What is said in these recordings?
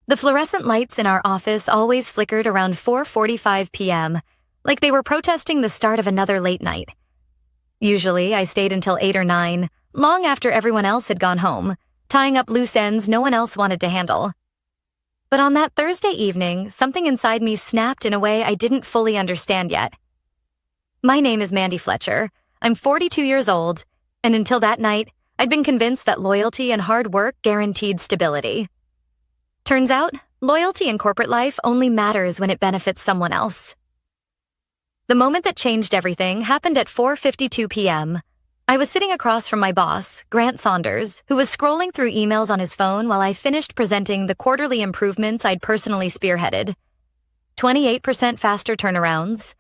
The fluorescent lights in our office always flickered around 4:45 p.m., like they were protesting the start of another late night. Usually, I stayed until 8 or 9, long after everyone else had gone home, tying up loose ends no one else wanted to handle. But on that Thursday evening, something inside me snapped in a way I didn't fully understand yet. My name is Mandy Fletcher. I'm 42 years old, and until that night, I'd been convinced that loyalty and hard work guaranteed stability. Turns out, loyalty in corporate life only matters when it benefits someone else. The moment that changed everything happened at 4:52 p.m. I was sitting across from my boss, Grant Saunders, who was scrolling through emails on his phone while I finished presenting the quarterly improvements I'd personally spearheaded. 28% faster turnarounds,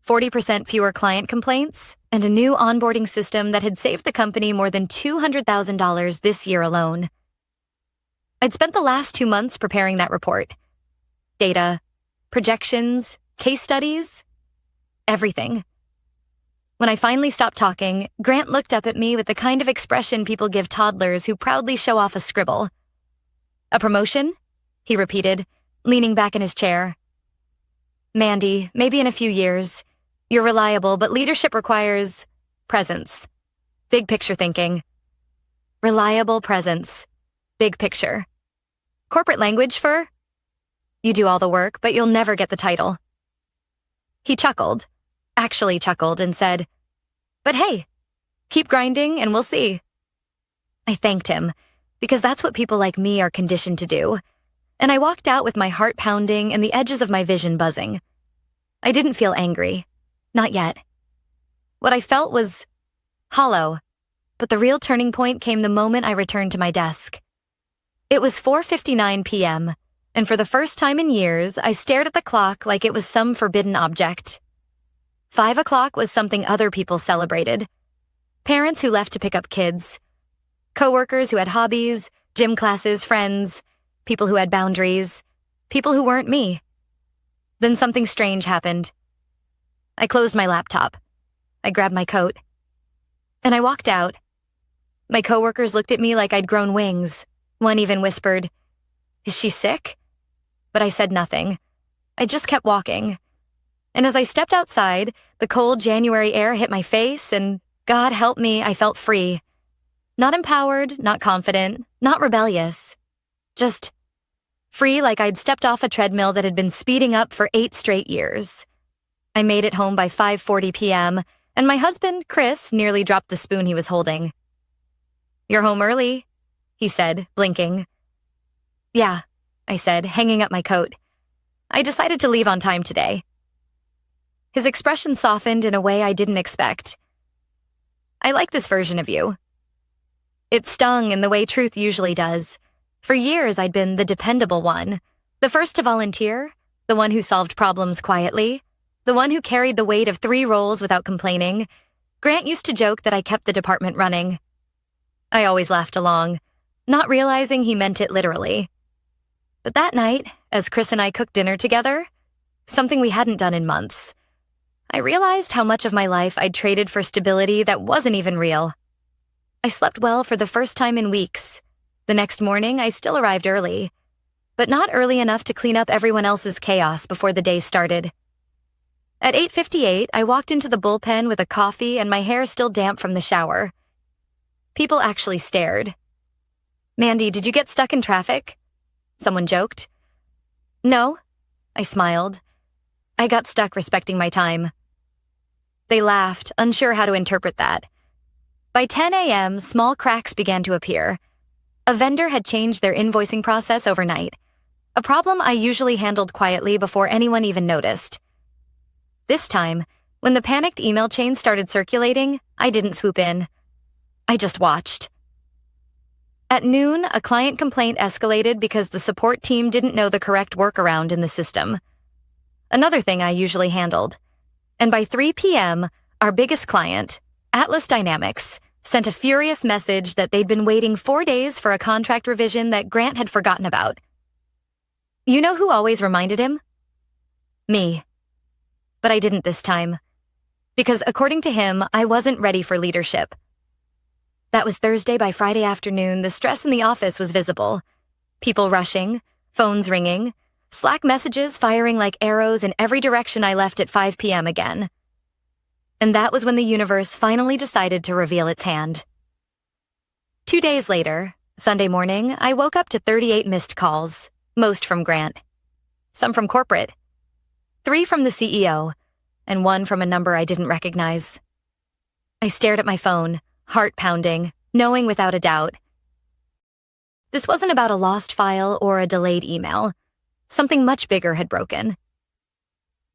40% fewer client complaints, and a new onboarding system that had saved the company more than $200,000 this year alone. I'd spent the last 2 months preparing that report. Data, projections, case studies, everything. When I finally stopped talking, Grant looked up at me with the kind of expression people give toddlers who proudly show off a scribble. "A promotion?" he repeated, leaning back in his chair. "Mandy, maybe in a few years. You're reliable, but leadership requires presence. Big picture thinking. Reliable presence. Big picture. Corporate language for, you do all the work, but you'll never get the title." He chuckled, actually chuckled, and said, "But hey, keep grinding and we'll see." I thanked him, because that's what people like me are conditioned to do, and I walked out with my heart pounding and the edges of my vision buzzing. I didn't feel angry. Not yet. What I felt was hollow, but the real turning point came the moment I returned to my desk. It was 4:59 p.m., and for the first time in years, I stared at the clock like it was some forbidden object. 5 o'clock was something other people celebrated. Parents who left to pick up kids. Coworkers who had hobbies, gym classes, friends, people who had boundaries, people who weren't me. Then something strange happened. I closed my laptop. I grabbed my coat. And I walked out. My coworkers looked at me like I'd grown wings. One even whispered, "Is she sick?" But I said nothing. I just kept walking. And as I stepped outside, the cold January air hit my face, and God help me, I felt free. Not empowered, not confident, not rebellious. Just free like I'd stepped off a treadmill that had been speeding up for 8 straight years. I made it home by 5:40 p.m., and my husband, Chris, nearly dropped the spoon he was holding. "You're home early," he said, blinking. "Yeah," I said, hanging up my coat. "I decided to leave on time today." His expression softened in a way I didn't expect. "I like this version of you." It stung in the way truth usually does. For years, I'd been the dependable one, the first to volunteer, the one who solved problems quietly, the one who carried the weight of 3 roles without complaining. Grant used to joke that I kept the department running. I always laughed along, not realizing he meant it literally. But that night, as Chris and I cooked dinner together, something we hadn't done in months, I realized how much of my life I'd traded for stability that wasn't even real. I slept well for the first time in weeks. The next morning, I still arrived early, but not early enough to clean up everyone else's chaos before the day started. At 8:58, I walked into the bullpen with a coffee and my hair still damp from the shower. People actually stared. "Mandy, did you get stuck in traffic?" Someone joked. "No," I smiled. I got stuck respecting my time. They laughed, unsure how to interpret that. By 10 a.m., small cracks began to appear. A vendor had changed their invoicing process overnight, a problem I usually handled quietly before anyone even noticed. This time, when the panicked email chain started circulating, I didn't swoop in. I just watched. At noon, a client complaint escalated because the support team didn't know the correct workaround in the system. Another thing I usually handled. And by 3 p.m., our biggest client, Atlas Dynamics, sent a furious message that they'd been waiting 4 days for a contract revision that Grant had forgotten about. You know who always reminded him? Me. But I didn't this time. Because according to him, I wasn't ready for leadership. That was Thursday. By Friday afternoon, the stress in the office was visible. People rushing, Phones ringing, Slack messages firing like arrows in every direction I left at 5 p.m. again. And that was when the universe finally decided to reveal its hand. 2 days later, Sunday morning, I woke up to 38 missed calls, most from Grant. Some from corporate. 3 from the CEO, and 1 from a number I didn't recognize. I stared at my phone, heart pounding, knowing without a doubt. This wasn't about a lost file or a delayed email. Something much bigger had broken.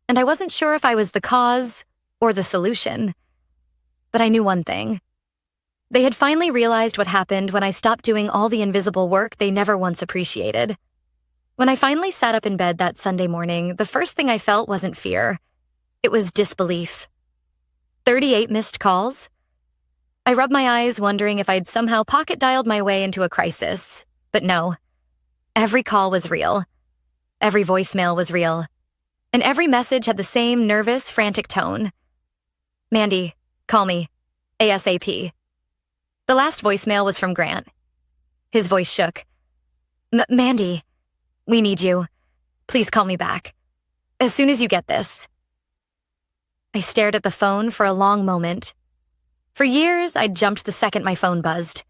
And I wasn't sure if I was the cause or the solution. But I knew one thing. They had finally realized what happened when I stopped doing all the invisible work they never once appreciated. When I finally sat up in bed that Sunday morning, the first thing I felt wasn't fear. It was disbelief. 38 missed calls? I rubbed my eyes, wondering if I'd somehow pocket-dialed my way into a crisis. But no. Every call was real. Every voicemail was real. And every message had the same nervous, frantic tone. Mandy, call me. ASAP. The last voicemail was from Grant. His voice shook. Mandy, we need you. Please call me back. As soon as you get this. I stared at the phone for a long moment. For years, I'd jumped the second my phone buzzed.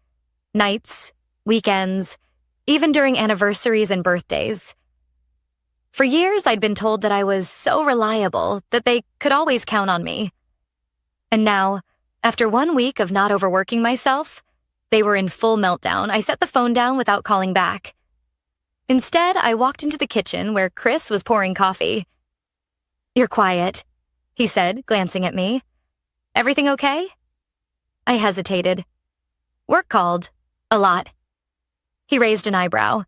Nights, weekends, even during anniversaries and birthdays. For years, I'd been told that I was so reliable that they could always count on me. And now, after 1 week of not overworking myself, they were in full meltdown. I set the phone down without calling back. Instead, I walked into the kitchen where Chris was pouring coffee. "You're quiet," he said, glancing at me. "Everything okay?" I hesitated. "Work called. A lot." He raised an eyebrow.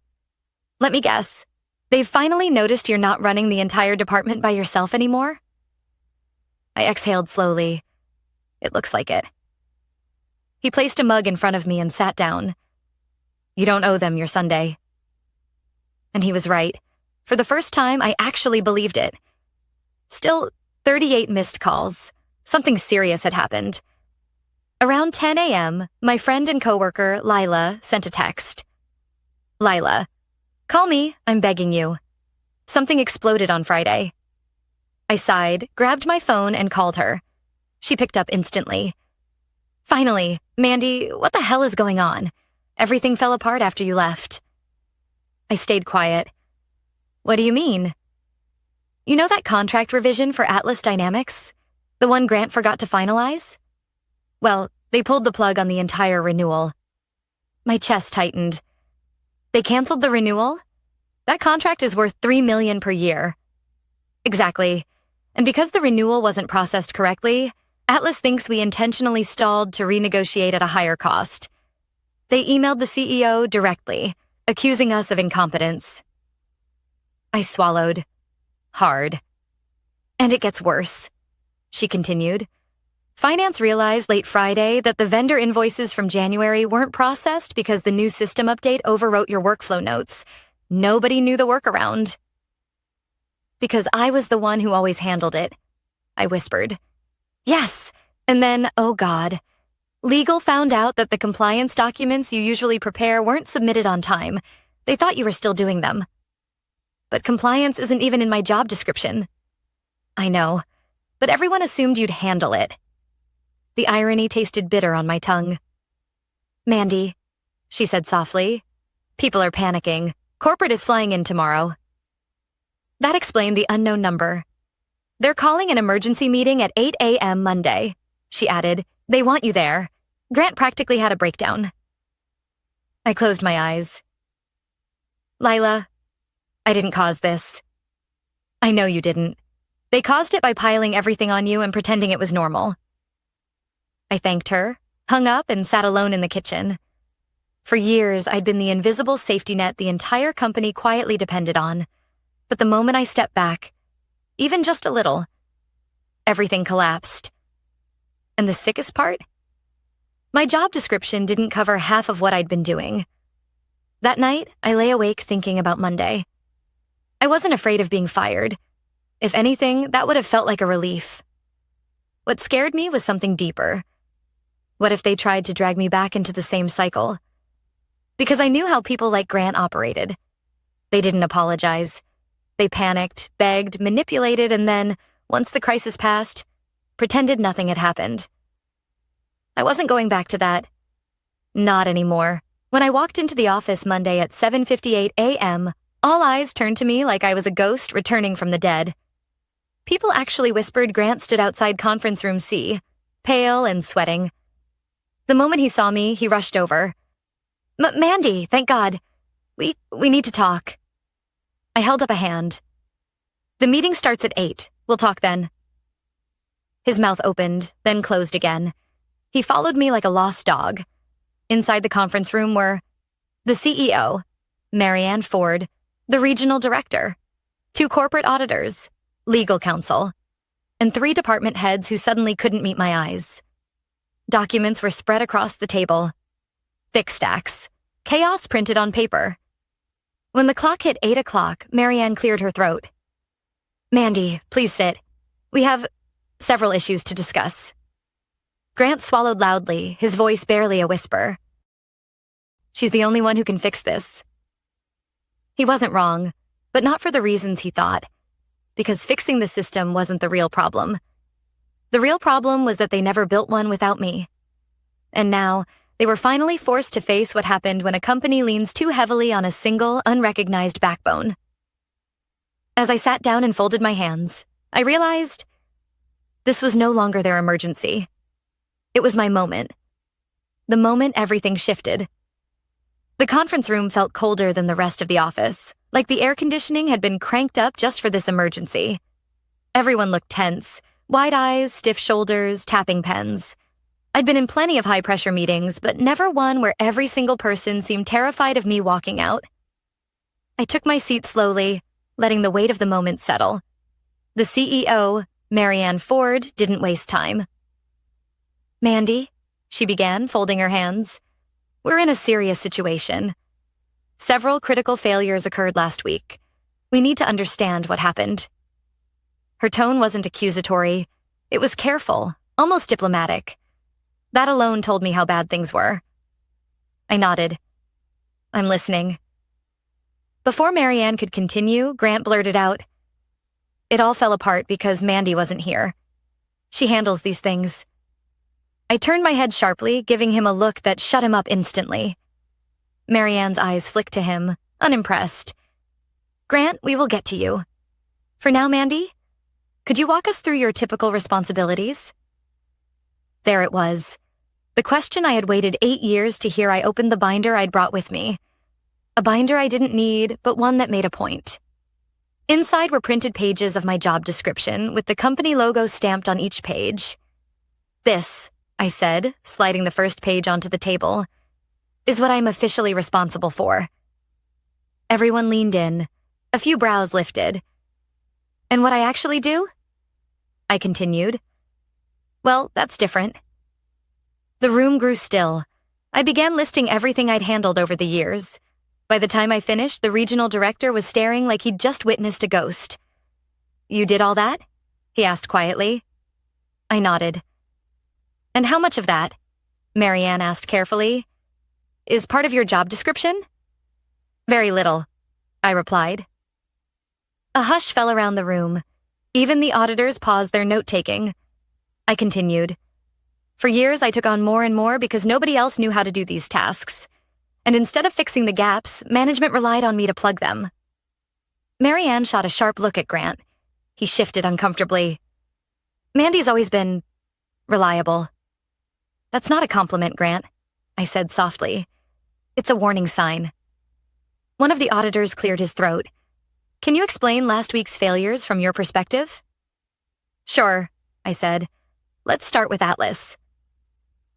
"Let me guess. They've finally noticed you're not running the entire department by yourself anymore?" I exhaled slowly. It looks like it. He placed a mug in front of me and sat down. "You don't owe them your Sunday." And he was right. For the first time, I actually believed it. Still, 38 missed calls. Something serious had happened. Around 10 a.m., my friend and coworker, Lila, sent a text. "Lila, call me, I'm begging you. Something exploded on Friday." I sighed, grabbed my phone, and called her. She picked up instantly. "Finally, Mandy, what the hell is going on? Everything fell apart after you left." I stayed quiet. "What do you mean?" "You know that contract revision for Atlas Dynamics? The one Grant forgot to finalize? Well, they pulled the plug on the entire renewal." My chest tightened. "They canceled the renewal? That contract is worth $3 million per year." "Exactly. And because the renewal wasn't processed correctly, Atlas thinks we intentionally stalled to renegotiate at a higher cost. They emailed the CEO directly, accusing us of incompetence." I swallowed. Hard. "And it gets worse," she continued. "Finance realized late Friday that the vendor invoices from January weren't processed because the new system update overwrote your workflow notes. Nobody knew the workaround." "Because I was the one who always handled it," I whispered. "Yes, and then, oh God. Legal found out that the compliance documents you usually prepare weren't submitted on time. They thought you were still doing them. But compliance isn't even in my job description." "I know, but everyone assumed you'd handle it." The irony tasted bitter on my tongue. "Mandy," she said softly, "people are panicking. Corporate is flying in tomorrow." That explained the unknown number. "They're calling an emergency meeting at 8 a.m. Monday," she added. "They want you there. Grant practically had a breakdown." I closed my eyes. "Lila, I didn't cause this." "I know you didn't. They caused it by piling everything on you and pretending it was normal." I thanked her, hung up, and sat alone in the kitchen. For years, I'd been the invisible safety net the entire company quietly depended on. But the moment I stepped back, even just a little, everything collapsed. And the sickest part? My job description didn't cover half of what I'd been doing. That night, I lay awake thinking about Monday. I wasn't afraid of being fired. If anything, that would have felt like a relief. What scared me was something deeper. What if they tried to drag me back into the same cycle? Because I knew how people like Grant operated. They didn't apologize. They panicked, begged, manipulated, and then, once the crisis passed, pretended nothing had happened. I wasn't going back to that. Not anymore. When I walked into the office Monday at 7:58 a.m., all eyes turned to me like I was a ghost returning from the dead. People actually whispered Grant stood outside conference room C, pale and sweating. The moment he saw me, he rushed over. Mandy, thank God. We need to talk. I held up a hand. The meeting starts at 8. We'll talk then. His mouth opened, then closed again. He followed me like a lost dog. Inside the conference room were the CEO, Marianne Ford, the regional director, 2 corporate auditors, legal counsel, and 3 department heads who suddenly couldn't meet my eyes. Documents were spread across the table. Thick stacks. Chaos printed on paper. When the clock hit 8 o'clock, Marianne cleared her throat. Mandy, please sit. We have several issues to discuss. Grant swallowed loudly, his voice barely a whisper. She's the only one who can fix this. He wasn't wrong, but not for the reasons he thought, because fixing the system wasn't the real problem. The real problem was that they never built one without me. And now, they were finally forced to face what happened when a company leans too heavily on a single, unrecognized backbone. As I sat down and folded my hands, I realized this was no longer their emergency. It was my moment. The moment everything shifted. The conference room felt colder than the rest of the office, like the air conditioning had been cranked up just for this emergency. Everyone looked tense, wide eyes, stiff shoulders, tapping pens. I'd been in plenty of high-pressure meetings, but never one where every single person seemed terrified of me walking out. I took my seat slowly, letting the weight of the moment settle. The CEO, Marianne Ford, didn't waste time. Mandy, she began, folding her hands. We're in a serious situation. Several critical failures occurred last week. We need to understand what happened. Her tone wasn't accusatory. It was careful, almost diplomatic. That alone told me how bad things were. I nodded. I'm listening. Before Marianne could continue, Grant blurted out, It all fell apart because Mandy wasn't here. She handles these things. I turned my head sharply, giving him a look that shut him up instantly. Marianne's eyes flicked to him, unimpressed. Grant, we will get to you. For now, Mandy, could you walk us through your typical responsibilities? There it was. The question I had waited 8 years to hear. I opened the binder I'd brought with me. A binder I didn't need, but one that made a point. Inside were printed pages of my job description, with the company logo stamped on each page. This, I said, sliding the first page onto the table, is what I'm officially responsible for. Everyone leaned in, a few brows lifted. And what I actually do? I continued. Well, that's different. The room grew still. I began listing everything I'd handled over the years. By the time I finished, the regional director was staring like he'd just witnessed a ghost. You did all that? He asked quietly. I nodded. And how much of that, Marianne asked carefully, is part of your job description? Very little, I replied. A hush fell around the room. Even the auditors paused their note-taking. I continued. For years, I took on more and more because nobody else knew how to do these tasks. And instead of fixing the gaps, management relied on me to plug them. Marianne shot a sharp look at Grant. He shifted uncomfortably. Mandy's always been reliable. That's not a compliment, Grant, I said softly. It's a warning sign. One of the auditors cleared his throat. Can you explain last week's failures from your perspective? Sure, I said. Let's start with Atlas.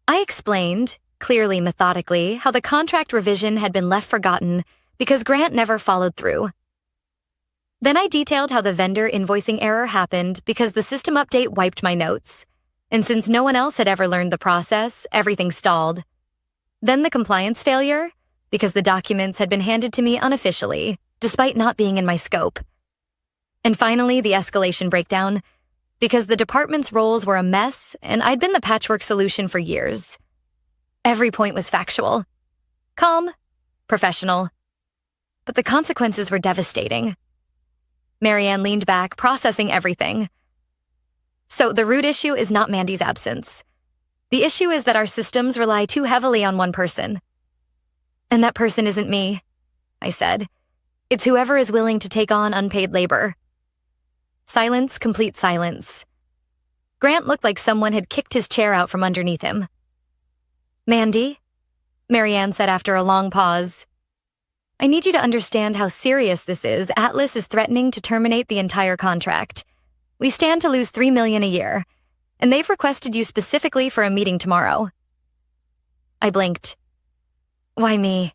I explained, clearly methodically, how the contract revision had been left forgotten because Grant never followed through. Then I detailed how the vendor invoicing error happened because the system update wiped my notes. And since no one else had ever learned the process, everything stalled. Then the compliance failure, because the documents had been handed to me unofficially, despite not being in my scope. And finally, the escalation breakdown, because the department's roles were a mess and I'd been the patchwork solution for years. Every point was factual. Calm, professional. but the consequences were devastating. Marianne leaned back, processing everything. So the root issue is not Mandy's absence. The issue is that our systems rely too heavily on one person. And that person isn't me, I said. It's whoever is willing to take on unpaid labor. Silence, complete silence. Grant looked like someone had kicked his chair out from underneath him. Mandy, Marianne said after a long pause, I need you to understand how serious this is. Atlas is threatening to terminate the entire contract. We stand to lose $3 million a year, and they've requested you specifically for a meeting tomorrow. I blinked. Why me?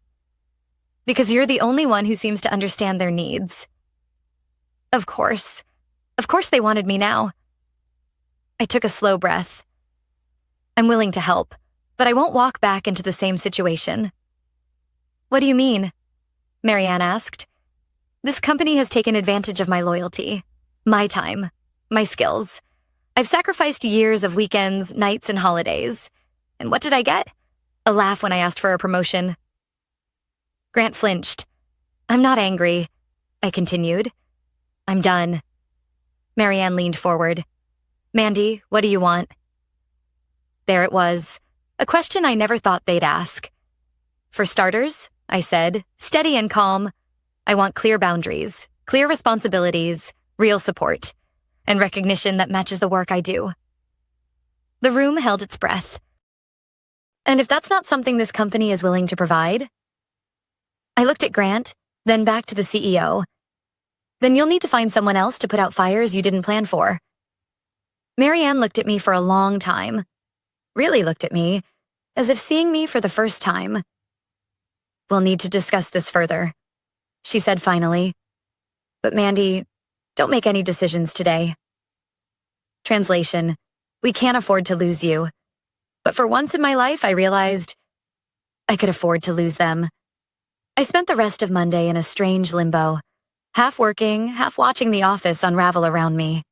Because you're the only one who seems to understand their needs. Of course. Of course they wanted me now. I took a slow breath. I'm willing to help, but I won't walk back into the same situation. What do you mean? Marianne asked. This company has taken advantage of my loyalty, my time, my skills. I've sacrificed years of weekends, nights, and holidays. And what did I get? A laugh when I asked for a promotion. Grant flinched. I'm not angry, I continued. I'm done. Marianne leaned forward. Mandy, what do you want? There it was, a question I never thought they'd ask. For starters, I said, steady and calm, I want clear boundaries, clear responsibilities, real support, and recognition that matches the work I do. The room held its breath. And if that's not something this company is willing to provide? I looked at Grant, then back to the CEO. Then you'll need to find someone else to put out fires you didn't plan for. Marianne looked at me for a long time, really looked at me, as if seeing me for the first time. We'll need to discuss this further, she said finally. But Mandy, don't make any decisions today. Translation, we can't afford to lose you. But for once in my life, I realized I could afford to lose them. I spent the rest of Monday in a strange limbo, half working, half watching the office unravel around me.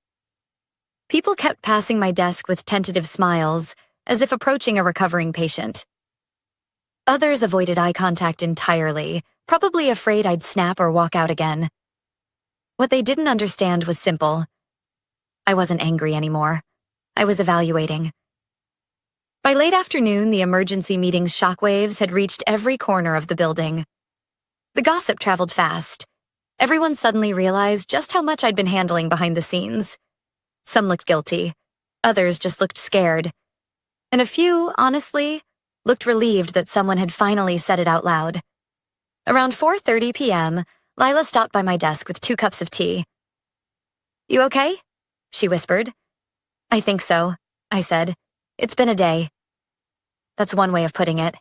People kept passing my desk with tentative smiles, as if approaching a recovering patient. Others avoided eye contact entirely, probably afraid I'd snap or walk out again. What they didn't understand was simple. I wasn't angry anymore. I was evaluating. By late afternoon, the emergency meeting's shockwaves had reached every corner of the building. The gossip traveled fast. Everyone suddenly realized just how much I'd been handling behind the scenes. Some looked guilty. Others just looked scared. And a few, honestly, looked relieved that someone had finally said it out loud. Around 4:30 p.m., Lila stopped by my desk with 2 cups of tea. You okay? She whispered. I think so, I said. It's been a day. That's one way of putting it.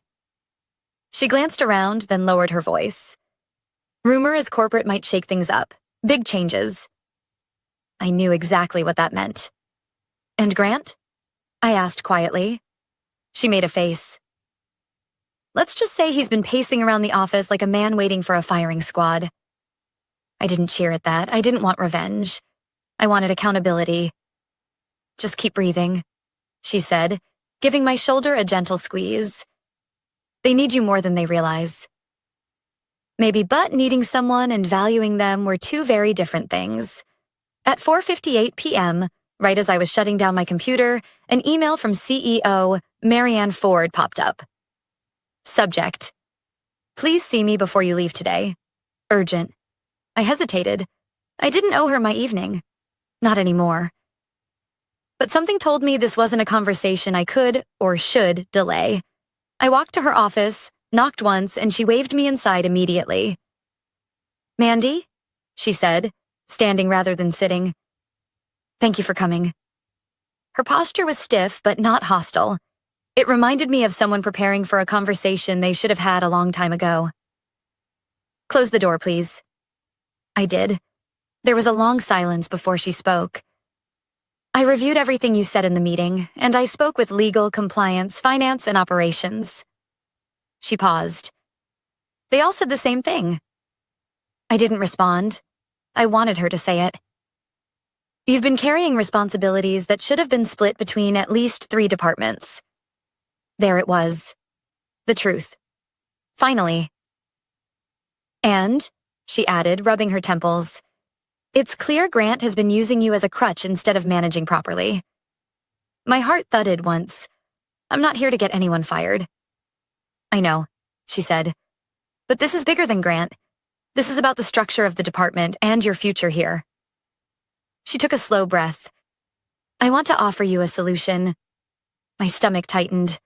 She glanced around, then lowered her voice. Rumor is corporate might shake things up. Big changes. I knew exactly what that meant. And Grant? I asked quietly. She made a face. Let's just say he's been pacing around the office like a man waiting for a firing squad. I didn't cheer at that. I didn't want revenge. I wanted accountability. Just keep breathing, she said, giving my shoulder a gentle squeeze. They need you more than they realize. Maybe but needing someone and valuing them were 2 very different things. At 4:58 p.m., right as I was shutting down my computer, an email from CEO Marianne Ford popped up. Subject: Please see me before you leave today. Urgent. I hesitated. I didn't owe her my evening. Not anymore. But something told me this wasn't a conversation I could or should delay. I walked to her office, knocked once, and she waved me inside immediately. Mandy, she said, standing rather than sitting. Thank you for coming. Her posture was stiff but not hostile. It reminded me of someone preparing for a conversation they should have had a long time ago. Close the door, please. I did. There was a long silence before she spoke. I reviewed everything you said in the meeting, and I spoke with legal, compliance, finance, and operations. She paused. They all said the same thing. I didn't respond. I wanted her to say it. You've been carrying responsibilities that should have been split between at least 3 departments. There it was. The truth. Finally. And, she added, rubbing her temples. It's clear Grant has been using you as a crutch instead of managing properly. My heart thudded once. I'm not here to get anyone fired. I know, she said. But this is bigger than Grant. This is about the structure of the department and your future here. She took a slow breath. I want to offer you a solution. My stomach tightened.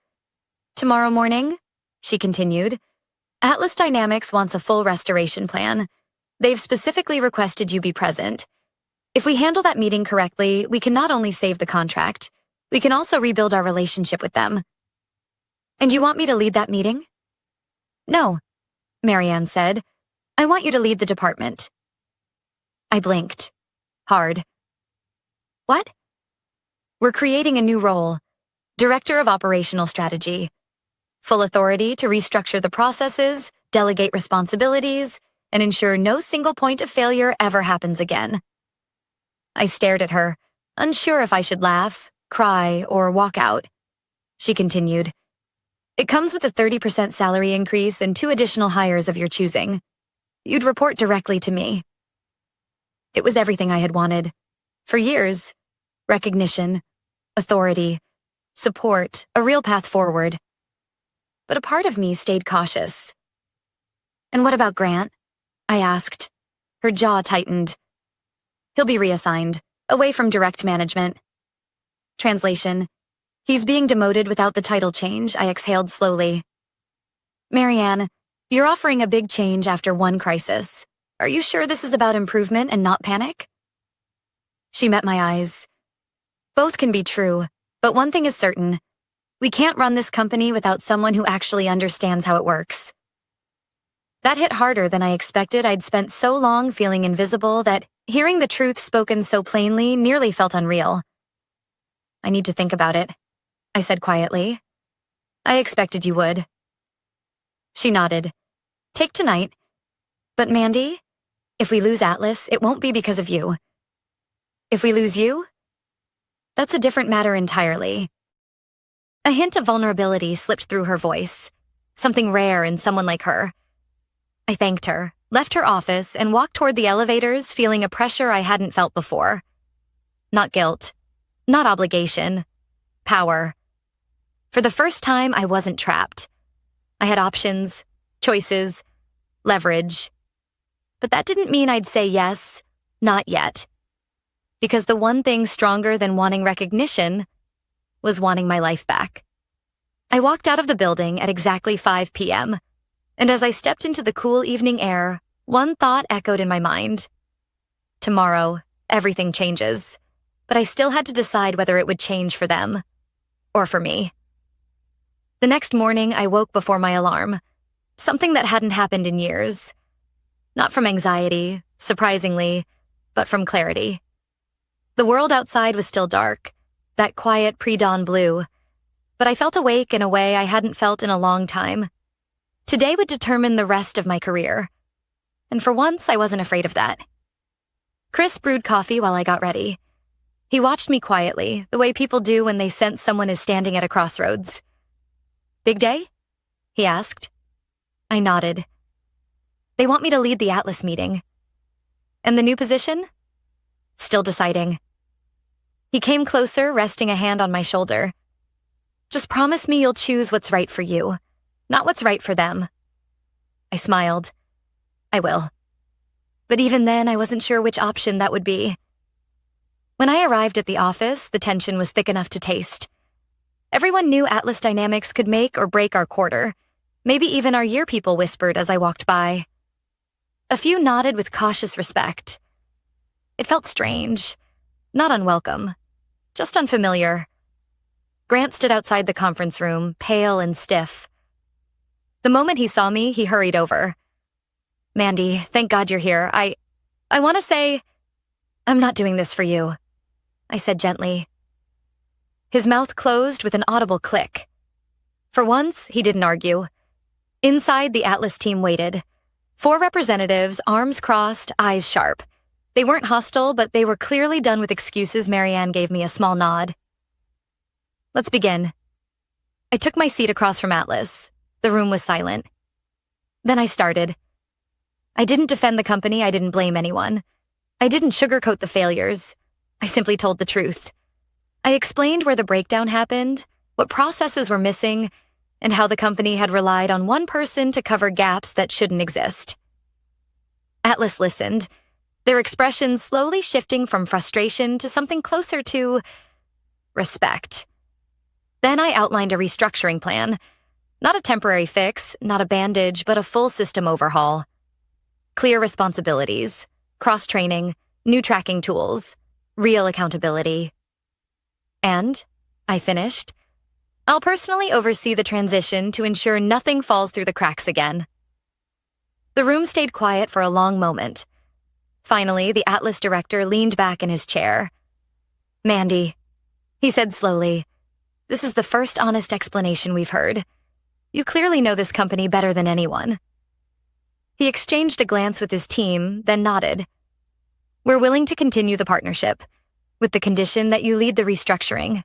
Tomorrow morning, she continued, Atlas Dynamics wants a full restoration plan. They've specifically requested you be present. If we handle that meeting correctly, we can not only save the contract, we can also rebuild our relationship with them. And you want me to lead that meeting? No, Marianne said. I want you to lead the department. I blinked. Hard. What? We're creating a new role, Director of Operational Strategy. Full authority to restructure the processes, delegate responsibilities, and ensure no single point of failure ever happens again. I stared at her, unsure if I should laugh, cry, or walk out. She continued, It comes with a 30% salary increase and 2 additional hires of your choosing. You'd report directly to me. It was everything I had wanted. For years, recognition, authority, support, a real path forward. But a part of me stayed cautious. And what about Grant? I asked. Her jaw tightened. He'll be reassigned, away from direct management. Translation. He's being demoted without the title change, I exhaled slowly. Marianne, you're offering a big change after one crisis. Are you sure this is about improvement and not panic? She met my eyes. Both can be true, but one thing is certain. We can't run this company without someone who actually understands how it works. That hit harder than I expected. I'd spent so long feeling invisible that hearing the truth spoken so plainly nearly felt unreal. I need to think about it, I said quietly. I expected you would. She nodded. Take tonight. But Mandy, if we lose Atlas, it won't be because of you. If we lose you, that's a different matter entirely. A hint of vulnerability slipped through her voice, something rare in someone like her. I thanked her, left her office, and walked toward the elevators, feeling a pressure I hadn't felt before. Not guilt, not obligation, power. For the first time, I wasn't trapped. I had options, choices, leverage. But that didn't mean I'd say yes, not yet. Because the one thing stronger than wanting recognition was wanting my life back. I walked out of the building at exactly 5 p.m., and as I stepped into the cool evening air, one thought echoed in my mind. Tomorrow, everything changes, but I still had to decide whether it would change for them or for me. The next morning, I woke before my alarm, something that hadn't happened in years. Not from anxiety, surprisingly, but from clarity. The world outside was still dark, that quiet pre-dawn blue, but I felt awake in a way I hadn't felt in a long time. Today would determine the rest of my career, and for once I wasn't afraid of that. Chris brewed coffee while I got ready. He watched me quietly, the way people do when they sense someone is standing at a crossroads. Big day? He asked. I nodded. They want me to lead the Atlas meeting. And the new position? Still deciding. He came closer, resting a hand on my shoulder. Just promise me you'll choose what's right for you, not what's right for them. I smiled. I will. But even then, I wasn't sure which option that would be. When I arrived at the office, the tension was thick enough to taste. Everyone knew Atlas Dynamics could make or break our quarter. Maybe even our year, people whispered as I walked by. A few nodded with cautious respect. It felt strange, not unwelcome, just unfamiliar. Grant stood outside the conference room, pale and stiff. The moment he saw me, he hurried over. Mandy, thank God you're here. I want to say, I'm not doing this for you, I said gently. His mouth closed with an audible click. For once, he didn't argue. Inside, the Atlas team waited. 4 representatives, arms crossed, eyes sharp. They weren't hostile, but they were clearly done with excuses. Marianne gave me a small nod. Let's begin. I took my seat across from Atlas. The room was silent. Then I started. I didn't defend the company, I didn't blame anyone. I didn't sugarcoat the failures. I simply told the truth. I explained where the breakdown happened, what processes were missing, and how the company had relied on one person to cover gaps that shouldn't exist. Atlas listened, their expressions slowly shifting from frustration to something closer to respect. Then I outlined a restructuring plan. Not a temporary fix, not a bandage, but a full system overhaul. Clear responsibilities, cross-training, new tracking tools, real accountability. And, I finished, I'll personally oversee the transition to ensure nothing falls through the cracks again. The room stayed quiet for a long moment. Finally, the Atlas director leaned back in his chair. "Mandy," he said slowly, "this is the first honest explanation we've heard. You clearly know this company better than anyone." He exchanged a glance with his team, then nodded. "We're willing to continue the partnership, with the condition that you lead the restructuring."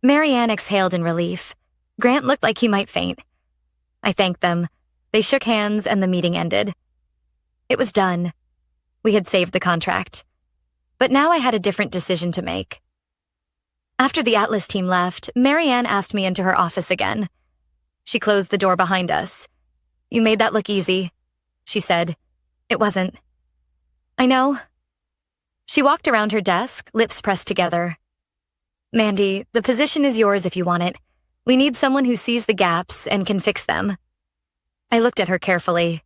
Marianne exhaled in relief. Grant looked like he might faint. I thanked them. They shook hands and the meeting ended. It was done. We had saved the contract. But now I had a different decision to make. After the Atlas team left, Marianne asked me into her office again. She closed the door behind us. "You made that look easy," she said. "It wasn't." "I know." She walked around her desk, lips pressed together. "Mandy, the position is yours if you want it. We need someone who sees the gaps and can fix them." I looked at her carefully.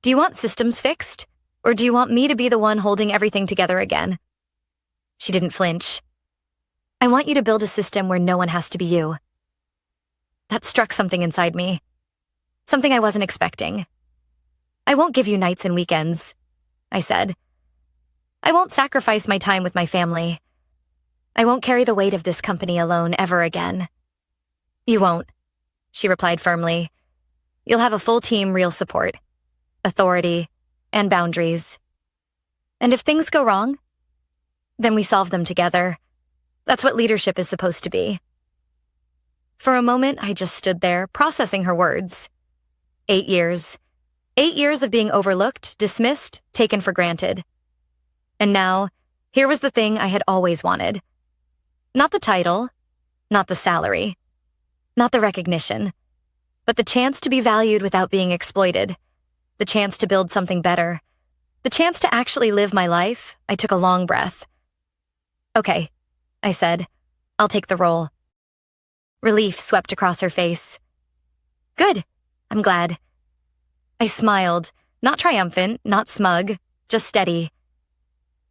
"Do you want systems fixed? Or do you want me to be the one holding everything together again?" She didn't flinch. "I want you to build a system where no one has to be you." That struck something inside me. Something I wasn't expecting. "I won't give you nights and weekends," I said. "I won't sacrifice my time with my family. I won't carry the weight of this company alone ever again." "You won't," she replied firmly. "You'll have a full team, real support, authority, and boundaries. And if things go wrong, then we solve them together. That's what leadership is supposed to be." For a moment, I just stood there, processing her words. 8 years. 8 years of being overlooked, dismissed, taken for granted. And now, here was the thing I had always wanted. Not the title, not the salary, not the recognition, but the chance to be valued without being exploited, the chance to build something better, the chance to actually live my life. I took a long breath. "Okay," I said. "I'll take the role." Relief swept across her face. "Good. I'm glad." I smiled, not triumphant, not smug, just steady.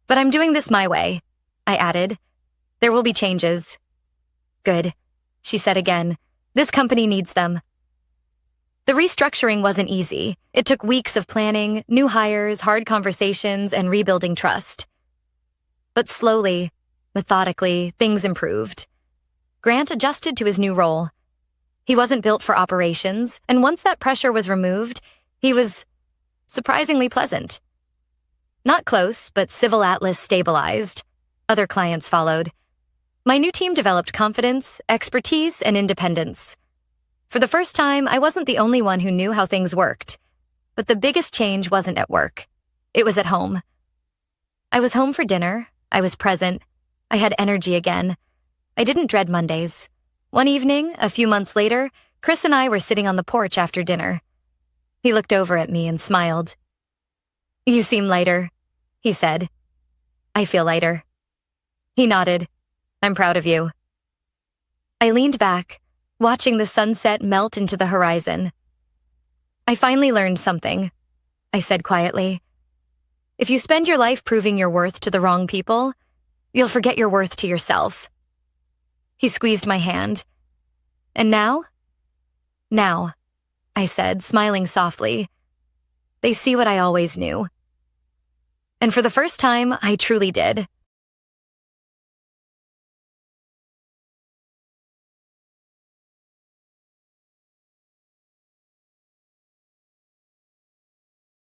"But I'm doing this my way," I added. "There will be changes." "Good," she said again. "This company needs them." The restructuring wasn't easy. It took weeks of planning, new hires, hard conversations, and rebuilding trust. But slowly, methodically, things improved. Grant adjusted to his new role. He wasn't built for operations, and once that pressure was removed, he was surprisingly pleasant. Not close, but Civil Atlas stabilized. Other clients followed. My new team developed confidence, expertise, and independence. For the first time, I wasn't the only one who knew how things worked. But the biggest change wasn't at work. It was at home. I was home for dinner. I was present. I had energy again. I didn't dread Mondays. One evening, a few months later, Chris and I were sitting on the porch after dinner. He looked over at me and smiled. "You seem lighter," he said. "I feel lighter." He nodded. "I'm proud of you." I leaned back, watching the sunset melt into the horizon. "I finally learned something," I said quietly. "If you spend your life proving your worth to the wrong people, you'll forget your worth to yourself." He squeezed my hand. "And now?" "Now," I said, smiling softly. "They see what I always knew." And for the first time, I truly did.